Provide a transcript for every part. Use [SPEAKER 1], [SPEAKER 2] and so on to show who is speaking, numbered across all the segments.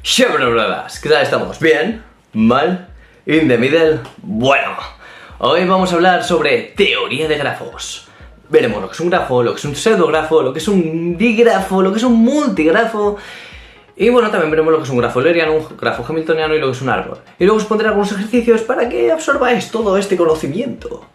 [SPEAKER 1] Chevroletas, ¿qué tal estamos? ¿Bien? ¿Mal? ¿In the middle? Bueno, hoy vamos a hablar sobre teoría de grafos. Veremos lo que es un grafo, lo que es un pseudografo, lo que es un digrafo, lo que es un multigrafo. Y bueno, también veremos lo que es un grafo euleriano, un grafo hamiltoniano y lo que es un árbol. Y luego os pondré algunos ejercicios para que absorbáis todo este conocimiento.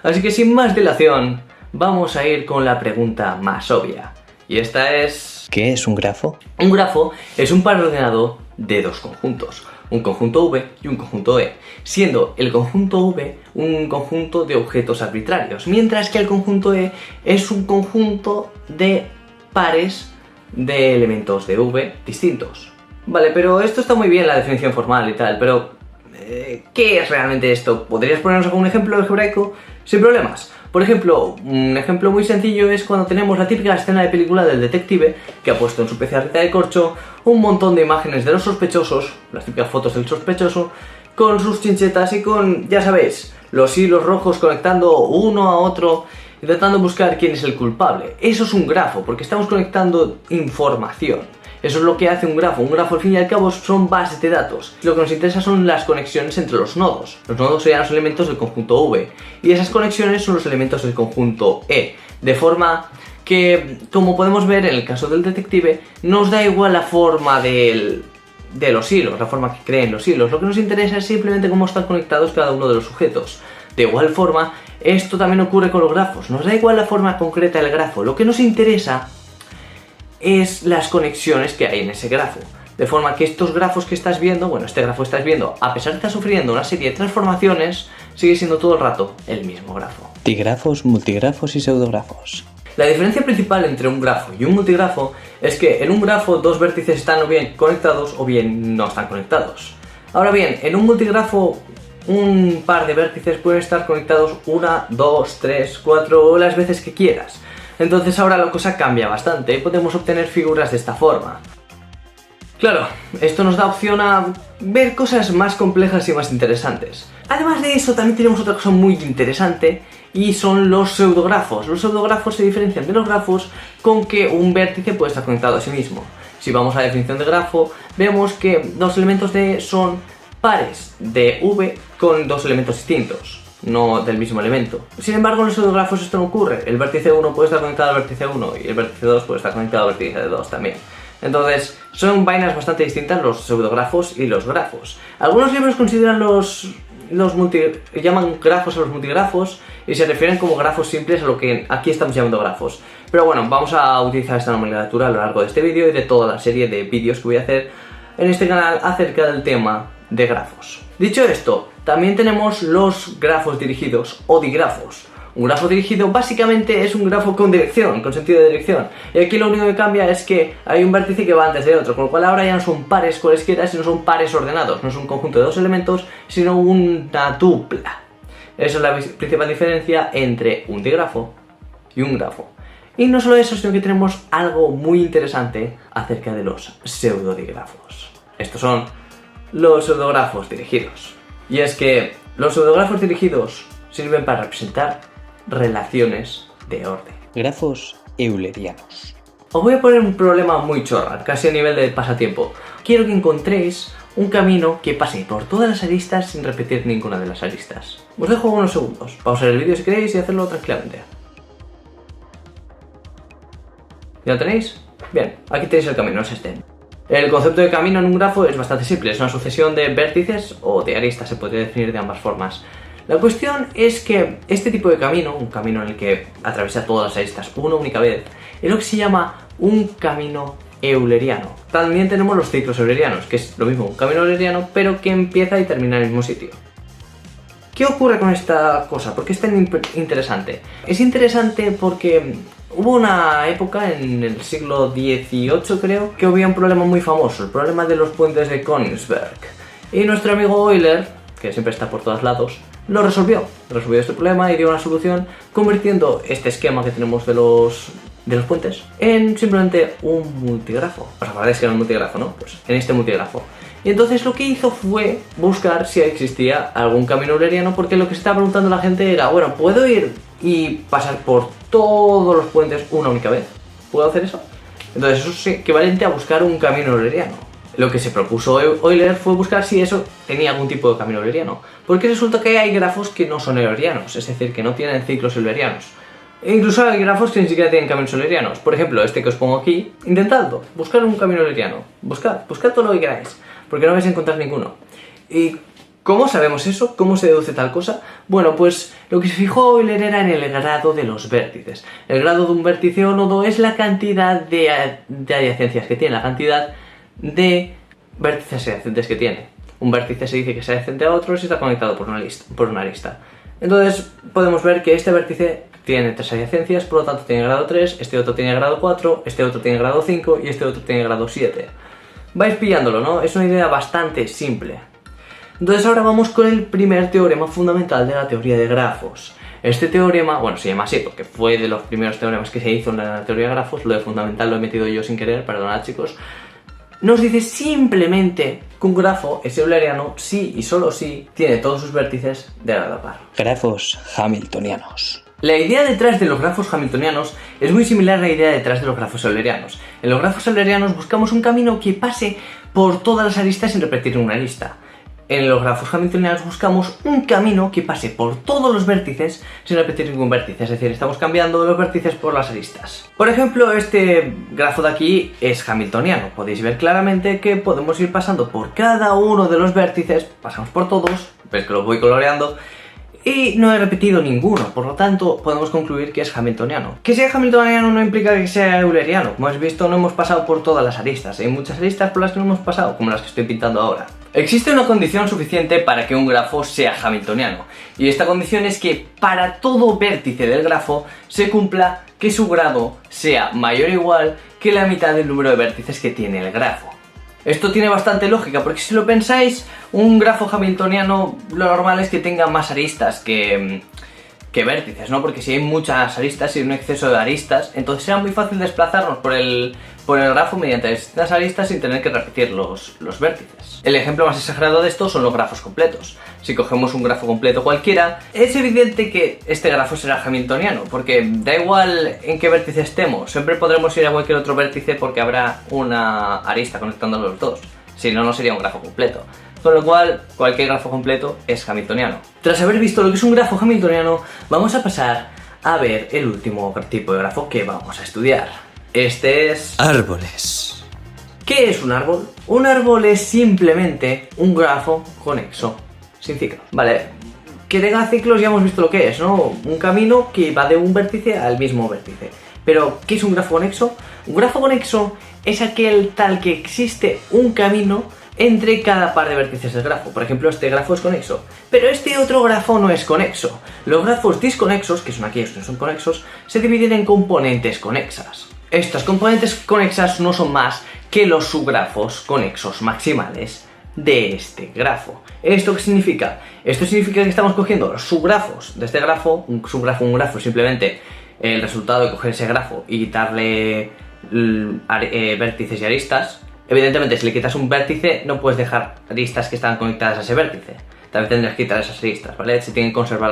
[SPEAKER 1] Así que sin más dilación, vamos a ir con la pregunta más obvia. Y esta es...
[SPEAKER 2] ¿Qué es un grafo?
[SPEAKER 1] Un grafo es un par ordenado de dos conjuntos, un conjunto V y un conjunto E, siendo el conjunto V un conjunto de objetos arbitrarios, mientras que el conjunto E es un conjunto de pares de elementos de V distintos. Vale, pero esto está muy bien la definición formal y tal, pero ¿qué es realmente esto? ¿Podrías ponernos algún ejemplo algebraico? Sin problemas. Por ejemplo, un ejemplo muy sencillo es cuando tenemos la típica escena de película del detective que ha puesto en su pizarrita de corcho un montón de imágenes de los sospechosos, las típicas fotos del sospechoso, con sus chinchetas y con, ya sabéis, los hilos rojos conectando uno a otro, intentando buscar quién es el culpable. Eso es un grafo, porque estamos conectando información. Eso es lo que hace un grafo. Un grafo, al fin y al cabo, son bases de datos. Lo que nos interesa son las conexiones entre los nodos. Los nodos serían los elementos del conjunto V. Y esas conexiones son los elementos del conjunto E. De forma que, como podemos ver en el caso del detective, nos da igual la forma de los hilos, la forma que creen los hilos. Lo que nos interesa es simplemente cómo están conectados cada uno de los sujetos. De igual forma, esto también ocurre con los grafos. Nos da igual la forma concreta del grafo. Lo que nos interesa es las conexiones que hay en ese grafo. De forma que estos grafos que estás viendo, bueno, este grafo que estás viendo, a pesar de estar sufriendo una serie de transformaciones, sigue siendo todo el rato el mismo grafo.
[SPEAKER 2] Digrafos, multigrafos y pseudografos.
[SPEAKER 1] La diferencia principal entre un grafo y un multigrafo es que en un grafo dos vértices están o bien conectados o bien no están conectados. Ahora bien, en un multigrafo un par de vértices pueden estar conectados 1, 2, 3, 4 o las veces que quieras. Entonces ahora la cosa cambia bastante y podemos obtener figuras de esta forma. Claro, esto nos da opción a ver cosas más complejas y más interesantes. Además de eso, también tenemos otra cosa muy interesante y son los pseudografos. Los pseudografos se diferencian de los grafos con que un vértice puede estar conectado a sí mismo. Si vamos a la definición de grafo, vemos que los elementos de son pares de V con dos elementos distintos, no del mismo elemento. Sin embargo, en los pseudografos esto no ocurre. El vértice 1 puede estar conectado al vértice 1 y el vértice 2 puede estar conectado al vértice 2 también. Entonces, son vainas bastante distintas los pseudografos y los grafos. Algunos libros consideran llaman grafos a los multigrafos y se refieren como grafos simples a lo que aquí estamos llamando grafos. Pero bueno, vamos a utilizar esta nomenclatura a lo largo de este vídeo y de toda la serie de vídeos que voy a hacer en este canal acerca del tema de grafos. Dicho esto, también tenemos los grafos dirigidos o digrafos. Un grafo dirigido básicamente es un grafo con dirección, con sentido de dirección. Y aquí lo único que cambia es que hay un vértice que va antes de otro, con lo cual ahora ya no son pares cualesquiera, sino son pares ordenados. No es un conjunto de dos elementos, sino una dupla. Esa es la principal diferencia entre un digrafo y un grafo. Y no solo eso, sino que tenemos algo muy interesante acerca de los pseudodigrafos. Estos son los pseudografos dirigidos. Y es que los pseudografos dirigidos sirven para representar relaciones de orden.
[SPEAKER 2] Grafos eulerianos.
[SPEAKER 1] Os voy a poner un problema muy chorra, casi a nivel de pasatiempo. Quiero que encontréis un camino que pase por todas las aristas sin repetir ninguna de las aristas. Os dejo unos segundos, pausar el vídeo si queréis y hacerlo tranquilamente. ¿Ya lo tenéis? Bien, aquí tenéis el camino, es este. El concepto de camino en un grafo es bastante simple, es una sucesión de vértices o de aristas, se puede definir de ambas formas. La cuestión es que este tipo de camino, un camino en el que atraviesa todas las aristas una única vez, es lo que se llama un camino euleriano. También tenemos los ciclos eulerianos, que es lo mismo, un camino euleriano, pero que empieza y termina en el mismo sitio. ¿Qué ocurre con esta cosa? ¿Por qué es tan interesante? Es interesante porque hubo una época en el siglo XVIII, creo, que había un problema muy famoso, el problema de los puentes de Königsberg. Y nuestro amigo Euler, que siempre está por todos lados, lo resolvió este problema y dio una solución convirtiendo este esquema que tenemos de los puentes en simplemente un multigrafo. ¿Os acordáis que era un multigrafo, no? Pues en este multigrafo. Y entonces lo que hizo fue buscar si existía algún camino euleriano, porque lo que se estaba preguntando la gente era, bueno, ¿puedo ir y pasar por todos los puentes una única vez? ¿Puedo hacer eso? Entonces eso es equivalente a buscar un camino euleriano. Lo que se propuso Euler fue buscar si eso tenía algún tipo de camino euleriano, porque resulta que hay grafos que no son eulerianos, es decir, que no tienen ciclos eulerianos. E incluso hay grafos que ni siquiera tienen caminos eulerianos. Por ejemplo, este que os pongo aquí, intentadlo, buscar un camino euleriano, buscad todo lo que queráis, porque no vais a encontrar ninguno. ¿Y cómo sabemos eso? ¿Cómo se deduce tal cosa? Bueno, pues lo que se fijó Euler era en el grado de los vértices. El grado de un vértice o nodo es la cantidad de adyacencias que tiene, la cantidad de vértices adyacentes que tiene. Un vértice se dice que es adyacente a otro si está conectado por una arista. Entonces podemos ver que este vértice tiene 3 adyacencias, por lo tanto tiene grado 3, este otro tiene grado 4, este otro tiene grado 5 y este otro tiene grado 7. Vais pillándolo, ¿no? Es una idea bastante simple. Entonces ahora vamos con el primer teorema fundamental de la teoría de grafos. Este teorema, bueno, se llama así porque fue de los primeros teoremas que se hizo en la teoría de grafos, lo de fundamental lo he metido yo sin querer, perdonad chicos. Nos dice simplemente que un grafo es euleriano si y solo si tiene todos sus vértices de grado par.
[SPEAKER 2] Grafos hamiltonianos.
[SPEAKER 1] La idea detrás de los grafos hamiltonianos es muy similar a la idea detrás de los grafos eulerianos. En los grafos eulerianos buscamos un camino que pase por todas las aristas sin repetir una arista. En los grafos hamiltonianos buscamos un camino que pase por todos los vértices sin repetir ningún vértice, es decir, estamos cambiando los vértices por las aristas. Por ejemplo, este grafo de aquí es hamiltoniano. Podéis ver claramente que podemos ir pasando por cada uno de los vértices, pasamos por todos, veis que los voy coloreando, y no he repetido ninguno, por lo tanto podemos concluir que es hamiltoniano. Que sea hamiltoniano no implica que sea euleriano. Como habéis visto, no hemos pasado por todas las aristas. Hay muchas aristas por las que no hemos pasado, como las que estoy pintando ahora. Existe una condición suficiente para que un grafo sea hamiltoniano, y esta condición es que para todo vértice del grafo se cumpla que su grado sea mayor o igual que la mitad del número de vértices que tiene el grafo. Esto tiene bastante lógica, porque si lo pensáis, un grafo hamiltoniano lo normal es que tenga más aristas que vértices, ¿no? Porque si hay muchas aristas y un exceso de aristas, entonces será muy fácil desplazarnos por el grafo mediante distintas aristas sin tener que repetir los vértices. El ejemplo más exagerado de esto son los grafos completos. Si cogemos un grafo completo cualquiera, es evidente que este grafo será hamiltoniano, porque da igual en qué vértice estemos, siempre podremos ir a cualquier otro vértice porque habrá una arista conectando los dos. Si no, no sería un grafo completo. Con lo cual, cualquier grafo completo es hamiltoniano. Tras haber visto lo que es un grafo hamiltoniano, vamos a pasar a ver el último tipo de grafo que vamos a estudiar. Este es...
[SPEAKER 2] Árboles.
[SPEAKER 1] ¿Qué es un árbol? Un árbol es simplemente un grafo conexo, sin ciclo. Vale, que tenga ciclos ya hemos visto lo que es, ¿no? Un camino que va de un vértice al mismo vértice. Pero, ¿qué es un grafo conexo? Un grafo conexo es aquel tal que existe un camino entre cada par de vértices del grafo. Por ejemplo, este grafo es conexo, pero este otro grafo no es conexo. Los grafos disconexos, que son aquellos que no son conexos, se dividen en componentes conexas. Estas componentes conexas no son más que los subgrafos conexos maximales de este grafo. ¿Esto qué significa? Esto significa que estamos cogiendo los subgrafos de este grafo. Un grafo es simplemente el resultado de coger ese grafo y quitarle vértices y aristas. Evidentemente, si le quitas un vértice, no puedes dejar aristas que están conectadas a ese vértice. También tendrás que quitar esas aristas, ¿vale? Se tienen que conservar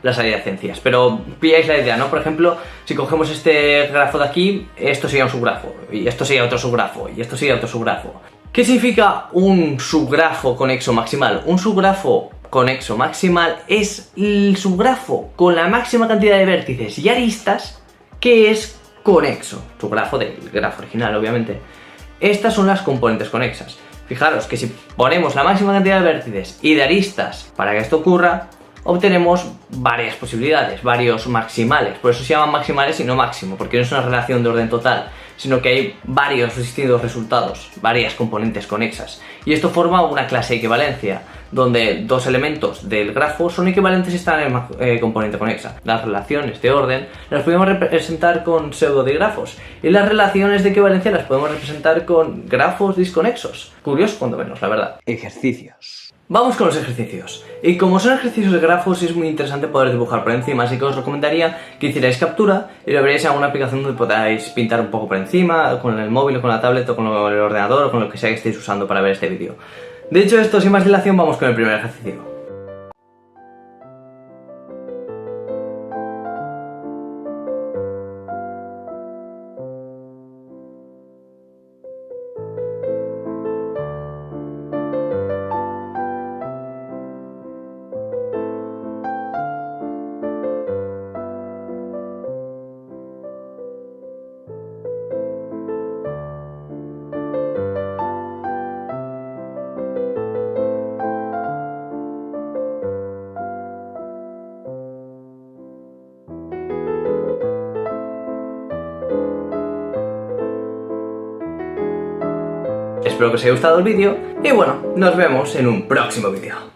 [SPEAKER 1] las adyacencias. Pero pilláis la idea, ¿no? Por ejemplo, si cogemos este grafo de aquí, esto sería un subgrafo, y esto sería otro subgrafo, y esto sería otro subgrafo. ¿Qué significa un subgrafo conexo maximal? Un subgrafo conexo maximal es el subgrafo con la máxima cantidad de vértices y aristas que es conexo. Subgrafo del grafo original, obviamente. Estas son las componentes conexas. Fijaros que si ponemos la máxima cantidad de vértices y de aristas para que esto ocurra, obtenemos varias posibilidades, varios maximales. Por eso se llaman maximales y no máximo, porque no es una relación de orden total, sino que hay varios distintos resultados, varias componentes conexas. Y esto forma una clase de equivalencia, donde dos elementos del grafo son equivalentes y están en la componente conexa. Las relaciones de orden las podemos representar con pseudodigrafos, y las relaciones de equivalencia las podemos representar con grafos disconexos. Curioso cuando menos, la verdad.
[SPEAKER 2] Ejercicios.
[SPEAKER 1] Vamos con los ejercicios. Y como son ejercicios de grafos, es muy interesante poder dibujar por encima, así que os recomendaría que hicierais captura y lo veréis en alguna aplicación donde podáis pintar un poco por encima, con el móvil o con la tablet o con el ordenador o con lo que sea que estéis usando para ver este vídeo. Dicho esto, sin más dilación, vamos con el primer ejercicio. espero que os haya gustado el vídeo y bueno, nos vemos en un próximo vídeo.